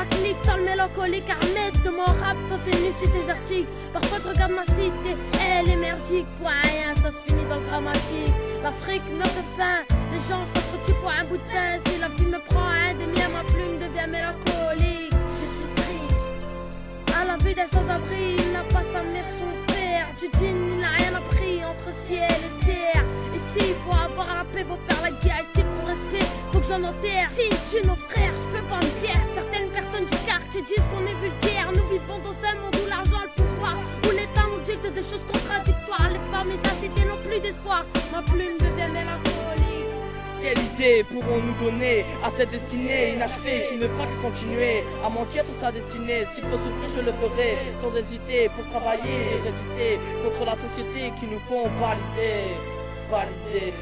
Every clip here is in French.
ma clique dans le mélancolique. Arnette de mon rap dans une issue désertique. Parfois je regarde ma cité, elle est merdique. Pour rien, ça se finit dans le grammatique. L'Afrique meurt de faim, les gens s'entretuent pour un bout de pain. Si la vie me prend un des miens, ma plume devient mélancolique. Je suis triste à la vue des sans-abri. Il n'a pas sa mère, son père. Du djinn, il n'a rien appris entre ciel et terre. Ici, pour avoir la paix, faut faire la guerre. Ici, pour respect, faut que j'en enterre. Si tu nos frères, je peux pas me taire. Certaines personnes du quartier disent qu'on est vulgaire. Nous vivons dans un monde où l'argent a le pouvoir, où l'État nous dicte des choses contradictoires. Les familles de la cité n'ont plus d'espoir. Ma plume devient mélancolique. Quelle idée pourrons-nous donner à cette destinée inachevée qui ne fera que continuer à mentir sur sa destinée? S'il faut souffrir, je le ferai sans hésiter pour travailler et résister contre la société qui nous font baliser.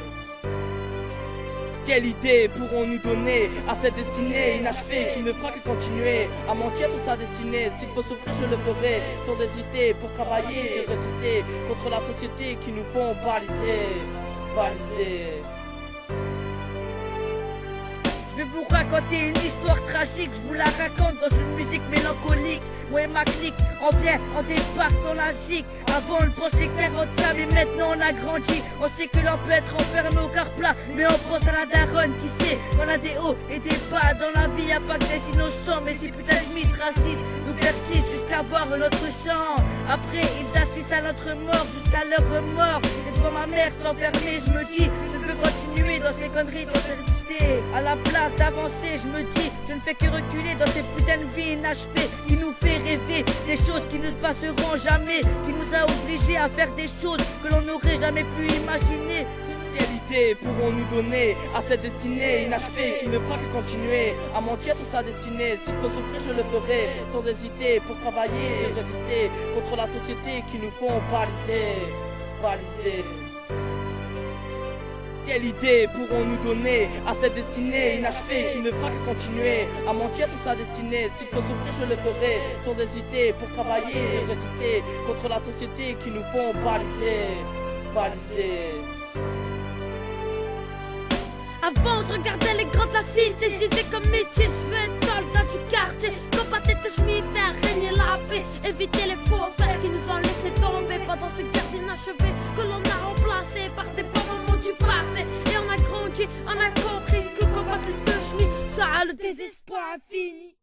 Quelle idée pourrons-nous donner à cette destinée inachevée qui ne fera que continuer à mentir sur sa destinée? S'il faut souffrir, je le ferai sans hésiter pour travailler et résister contre la société qui nous font baliser. Je vais vous raconter une histoire tragique, je vous la raconte dans une musique mélancolique. Moi et ma clique, on vient, on débarque dans la zik. Avant on le pensait clair rentable et maintenant on a grandi. On sait que l'on peut être enfermé au quart plat, mais on pense à la daronne qui sait qu'on a des hauts et des bas. Dans la vie y'a pas que des innocents, mais ces putains de mythes racistes nous persistent jusqu'à voir notre sang. Après ils assistent à notre mort jusqu'à leur remords. Et devant ma mère s'enfermer, je me dis, je veux continuer dans ces conneries pour résister. À la place d'avancer, je me dis, je ne fais que reculer dans cette putain de vie inachevée qui nous fait rêver des choses qui ne passeront jamais, qui nous a obligés à faire des choses que l'on n'aurait jamais pu imaginer. Quelle idée pourrons-nous donner à cette destinée inachevée qui ne fera que continuer à mentir sur sa destinée? S'il faut souffrir, je le ferai sans hésiter pour travailler et résister contre la société qui nous font baliser. Quelle idée pourrons-nous donner à cette destinée inachevée qui ne fera que continuer à mentir sur sa destinée? S'il faut souffrir, je le ferai sans hésiter pour travailler et résister contre la société qui nous font baliser. Avant je regardais les grands de la cité, je disais comme métier, je veux être soldat du quartier. Combattre le chemin, faire régner la paix, éviter les faux frères qui nous ont laissé tomber pendant ces guerres inachevées que l'on a remplacées par des bons moments du passé. Et on a grandi, on a compris que combattre le chemin, ça a le désespoir infini.